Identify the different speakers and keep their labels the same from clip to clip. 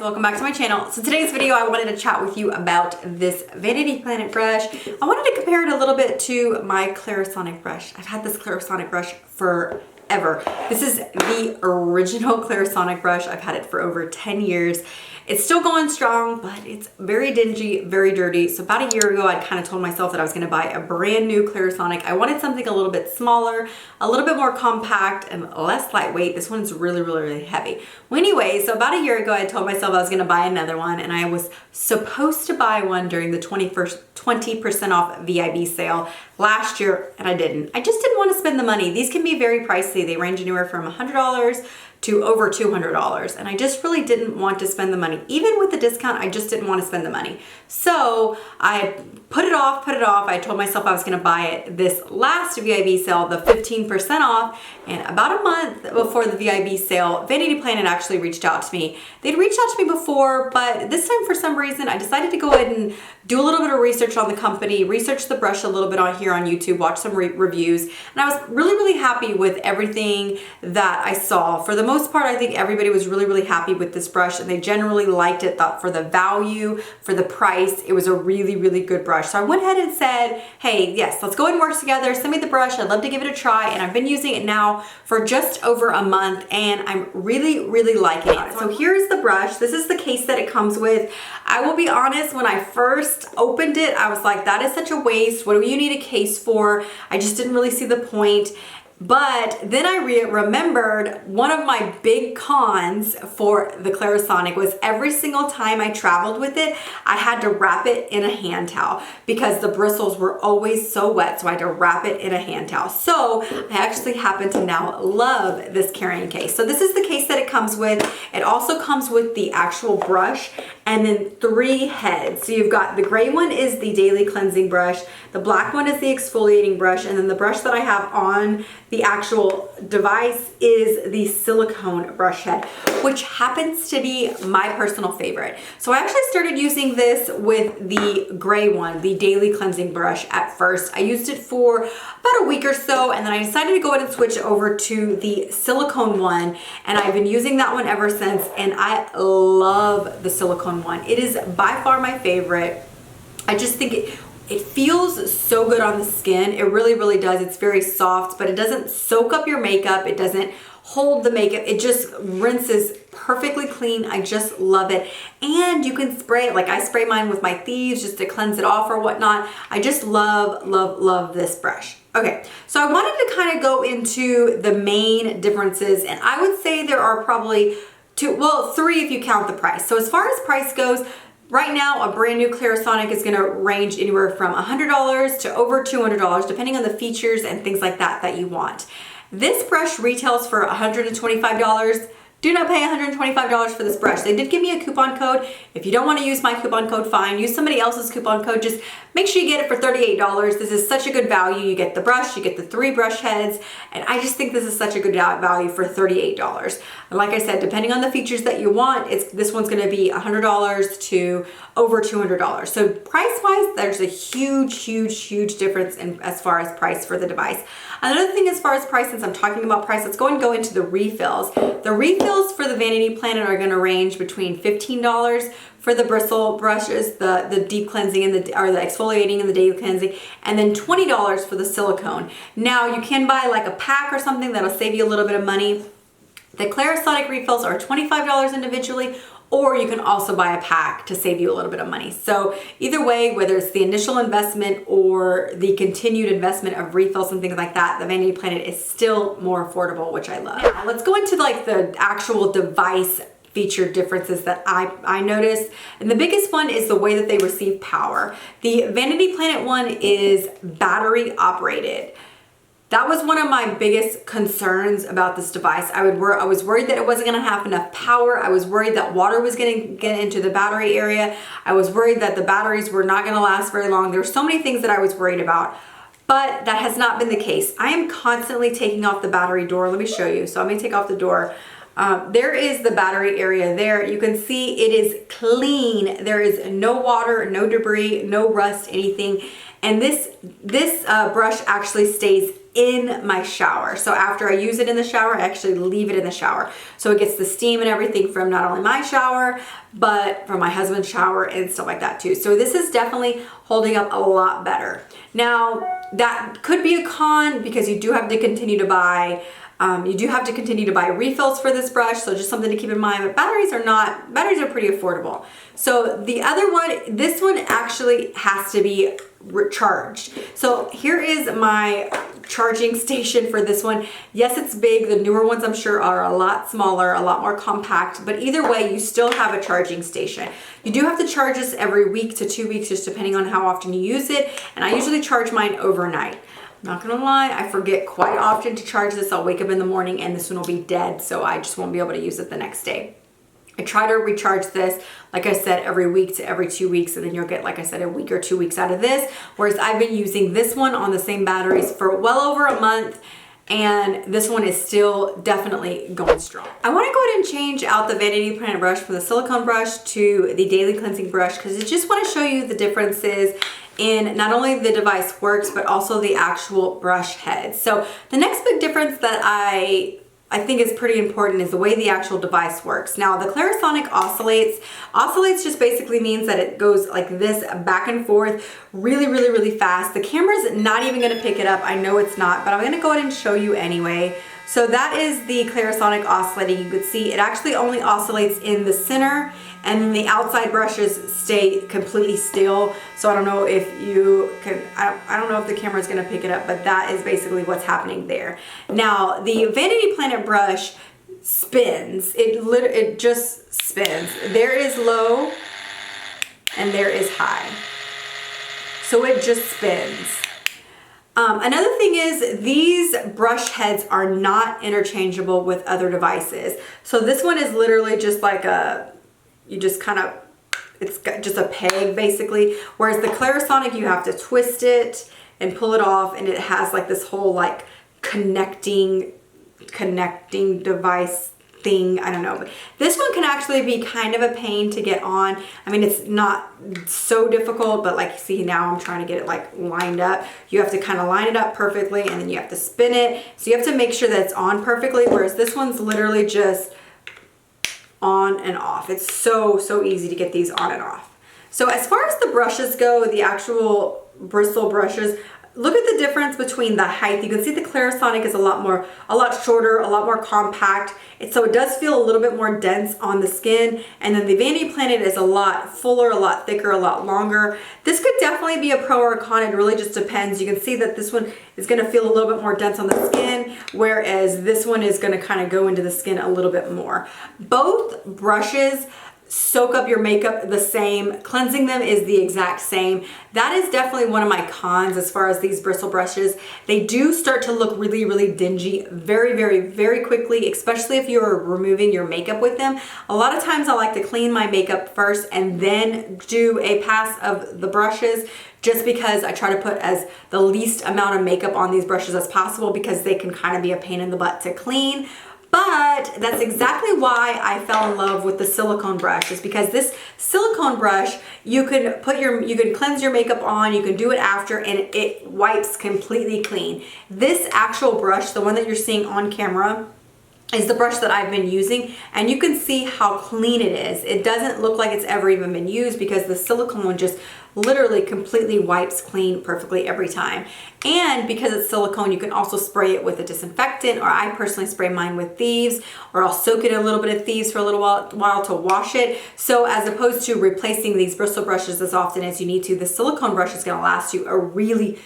Speaker 1: welcome back to my channel. So today's video I wanted to chat with you about this Vanity Planet brush. I wanted to compare it a little bit to my CLARISONIC brush. I've had this CLARISONIC brush forever. This is the original CLARISONIC brush. I've had it for over 10 years. It's still going strong, but it's very dingy, very dirty. So about a year ago, I kind of told myself that I was gonna buy a brand new CLARISONIC. I wanted something a little bit smaller, a little bit more compact, and less lightweight. This one's really heavy. Well, anyway, so about a year ago, I told myself I was gonna buy another one, and I was supposed to buy one during the 20% off VIB sale last year, and I didn't. I just didn't want to spend the money. These can be very pricey. They range anywhere from $100 to over $200, and I just really didn't want to spend the money. Even with the discount, I just didn't want to spend the money. So I put it off. I told myself I was gonna buy it this last VIB sale, the 15% off, and about a month before the VIB sale, Vanity Planet actually reached out to me. They'd reached out to me before, but this time for some reason, I decided to go ahead and do a little bit of research on the company, research the brush a little bit on here on YouTube, watch some reviews, and I was really happy with everything that I saw. For the most part, I think everybody was really happy with this brush, and they generally liked it. Thought for the value, for the price, it was a really good brush. So I went ahead and said, hey, yes, let's go ahead and work together. Send me the brush. I'd love to give it a try, and I've been using it now for just over a month, and I'm really liking it. So here's the brush. This is the case that it comes with. I will be honest, when I first opened it, I was like, that is such a waste. What do you need a case for? I just didn't really see the point. But then I remembered one of my big cons for the CLARISONIC was every single time I traveled with it, I had to wrap it in a hand towel because the bristles were always so wet, so I had to wrap it in a hand towel. So I actually happen to now love this carrying case. So this is the case that it comes with. It also comes with the actual brush and then 3 heads. So you've got the gray one is the daily cleansing brush, the black one is the exfoliating brush, and then the brush that I have on the actual device is the silicone brush head, which happens to be my personal favorite. So I actually started using this with the gray one, the daily cleansing brush at first. I used it for about a week or so, and then I decided to go ahead and switch over to the silicone one, and I've been using that one ever since, and I love the silicone one. It is by far my favorite. I just think it feels so good on the skin. It really does. It's very soft, but it doesn't soak up your makeup. It doesn't hold the makeup. It just rinses perfectly clean. I just love it. And you can spray it, like I spray mine with my thieves just to cleanse it off or whatnot. I just love this brush. Okay, so I wanted to kind of go into the main differences, and I would say there are probably 3 if you count the price. So as far as price goes, right now, a brand new CLARISONIC is gonna range anywhere from $100 to over $200, depending on the features and things like that that you want. This brush retails for $125. Do not pay $125 for this brush. They did give me a coupon code. If you don't want to use my coupon code, fine. Use somebody else's coupon code. Just make sure you get it for $38. This is such a good value. You get the brush, you get the 3 brush heads, and I just think this is such a good value for $38. And like I said, depending on the features that you want, this one's going to be $100 to over $200. So price-wise, there's a huge difference as far as price for the device. Another thing as far as price, since I'm talking about price, let's go into the refills. The refills for the Vanity Planet are going to range between $15 for the bristle brushes, the deep cleansing and the exfoliating and the daily cleansing, and then $20 for the silicone. Now you can buy like a pack or something that'll save you a little bit of money. The CLARISONIC refills are $25 individually, or you can also buy a pack to save you a little bit of money. So either way, whether it's the initial investment or the continued investment of refills and things like that, the Vanity Planet is still more affordable, which I love. Now, let's go into like the actual device feature differences that I noticed. And the biggest one is the way that they receive power. The Vanity Planet one is battery operated. That was one of my biggest concerns about this device. I was worried that it wasn't gonna have enough power. I was worried that water was gonna get into the battery area. I was worried that the batteries were not gonna last very long. There were so many things that I was worried about, but that has not been the case. I am constantly taking off the battery door. Let me show you. So I'm gonna take off the door. There is the battery area there. You can see it is clean. There is no water, no debris, no rust, anything. And this brush actually stays in my shower. So after I use it in the shower, I actually leave it in the shower. So it gets the steam and everything from not only my shower, but from my husband's shower and stuff like that too. So this is definitely holding up a lot better. Now, that could be a con because you do have to continue to buy refills for this brush, so just something to keep in mind. But batteries are pretty affordable. So the other one, this one actually has to be recharged. So here is my charging station for this one. Yes, it's big. The newer ones I'm sure are a lot smaller, a lot more compact, but either way, you still have a charging station. You do have to charge this every week to 2 weeks, just depending on how often you use it. And I usually charge mine overnight. Not gonna lie, I forget quite often to charge this. I'll wake up in the morning and this one will be dead, so I just won't be able to use it the next day. I try to recharge this, like I said, every week to every 2 weeks, and then you'll get, like I said, a week or 2 weeks out of this. Whereas I've been using this one on the same batteries for well over a month, and this one is still definitely going strong. I want to go ahead and change out the Vanity Planet brush from the silicone brush to the daily cleansing brush, because I just want to show you the differences in not only the device works, but also the actual brush head. So the next big difference that I think is pretty important is the way the actual device works. Now, the Clarisonic oscillates. Oscillates just basically means that it goes like this back and forth really, really, really fast. The camera's not even gonna pick it up. I know it's not, but I'm gonna go ahead and show you anyway. So that is the Clarisonic oscillating. You could see it actually only oscillates in the center, and then the outside brushes stay completely still. So I don't know if you can, I don't know if the camera is gonna pick it up, but that is basically what's happening there. Now, the Vanity Planet brush spins. It just spins. There is low and there is high. So it just spins. Another thing is these brush heads are not interchangeable with other devices. So this one is literally just like it's got just a peg basically. Whereas the Clarisonic, you have to twist it and pull it off, and it has like this whole like connecting device thing. I don't know, but this one can actually be kind of a pain to get on. I mean, it's not so difficult, but like, see, now I'm trying to get it like lined up. You have to kind of line it up perfectly, and then you have to spin it. So you have to make sure that it's on perfectly, whereas this one's literally just on and off. It's so easy to get these on and off. So as far as the brushes go, the actual bristle brushes, look at the difference between the height. You can see the Clarisonic is a lot shorter, a lot more compact. So it does feel a little bit more dense on the skin. And then the Vanity Planet is a lot fuller, a lot thicker, a lot longer. This could definitely be a pro or a con. It really just depends. You can see that this one is going to feel a little bit more dense on the skin, whereas this one is going to kind of go into the skin a little bit more. Both brushes soak up your makeup the same. Cleansing them is the exact same. That is definitely one of my cons as far as these bristle brushes. They do start to look really dingy very quickly, especially if you're removing your makeup with them. A lot of times I like to clean my makeup first and then do a pass of the brushes, just because I try to put as the least amount of makeup on these brushes as possible, because they can kind of be a pain in the butt to clean. But that's exactly why I fell in love with the silicone brush, is because this silicone brush, you can cleanse your makeup on, you can do it after, and it wipes completely clean. This actual brush, the one that you're seeing on camera, is the brush that I've been using, and you can see how clean it is. It doesn't look like it's ever even been used, because the silicone one just literally completely wipes clean perfectly every time. And because it's silicone, you can also spray it with a disinfectant, or I personally spray mine with Thieves, or I'll soak it in a little bit of Thieves for a little while to wash it. So as opposed to replacing these bristle brushes as often as you need to, the silicone brush is gonna last you a really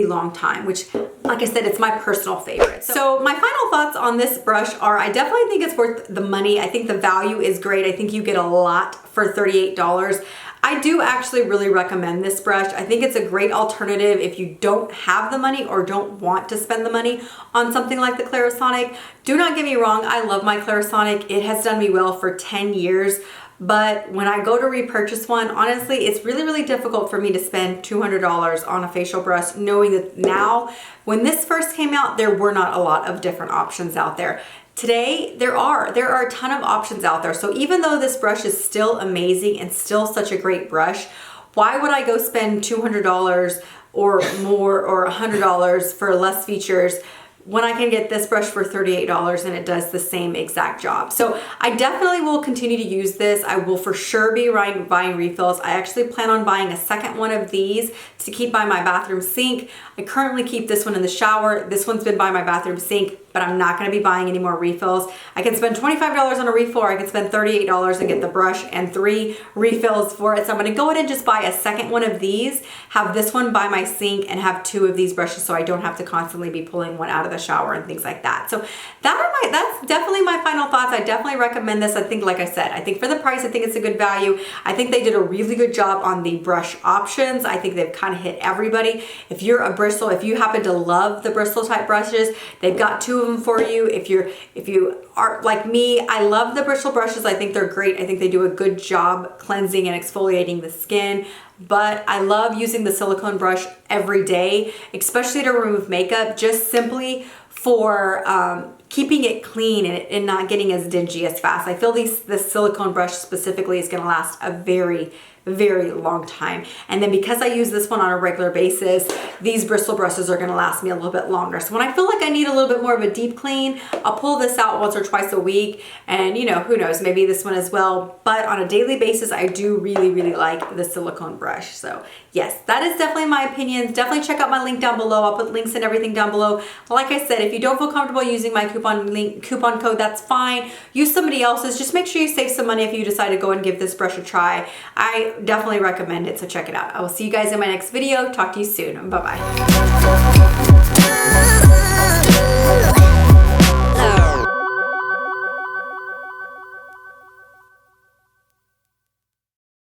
Speaker 1: long time, which, like I said, it's my personal favorite. So my final thoughts on this brush are, I definitely think it's worth the money. I think the value is great. I think you get a lot for $38. I do actually really recommend this brush. I think it's a great alternative if you don't have the money or don't want to spend the money on something like the Clarisonic. Do not get me wrong, I love my Clarisonic. It has done me well for 10 years. But when I go to repurchase one, honestly, it's really difficult for me to spend $200 on a facial brush, knowing that now, when this first came out, there were not a lot of different options out there. Today, there are a ton of options out there. So even though this brush is still amazing and still such a great brush, why would I go spend $200 or more, or $100 for less features, when I can get this brush for $38 and it does the same exact job. So I definitely will continue to use this. I will for sure be buying refills. I actually plan on buying a second one of these to keep by my bathroom sink. I currently keep this one in the shower. This one's been by my bathroom sink, but I'm not gonna be buying any more refills. I can spend $25 on a refill, or I can spend $38 and get the brush and 3 refills for it. So I'm gonna go ahead and just buy a second one of these, have this one by my sink, and have 2 of these brushes so I don't have to constantly be pulling one out of the shower and things like that. So that's definitely my final thoughts. I definitely recommend this. I think, like I said, I think for the price, I think it's a good value. I think they did a really good job on the brush options. I think they've kind of hit everybody. If you're a bristle, if you happen to love the bristle type brushes, they've got 2 of them for you. If you are like me, I love the bristle brushes. I think they're great. I think they do a good job cleansing and exfoliating the skin. But I love using the silicone brush every day, especially to remove makeup, just simply for keeping it clean and not getting as dingy as fast. I feel this silicone brush specifically is gonna last a very long time. And then because I use this one on a regular basis, these bristle brushes are gonna last me a little bit longer. So when I feel like I need a little bit more of a deep clean, I'll pull this out once or twice a week, and you know, who knows, maybe this one as well. But on a daily basis, I do really like the silicone brush. So yes, that is definitely my opinions. Definitely check out my link down below. I'll put links and everything down below. Like I said, if you don't feel comfortable using my coupon code, that's fine. Use somebody else's. Just make sure you save some money if you decide to go and give this brush a try. I definitely recommend it, so check it out. I will see you guys in my next video. Talk to you soon. Bye-bye.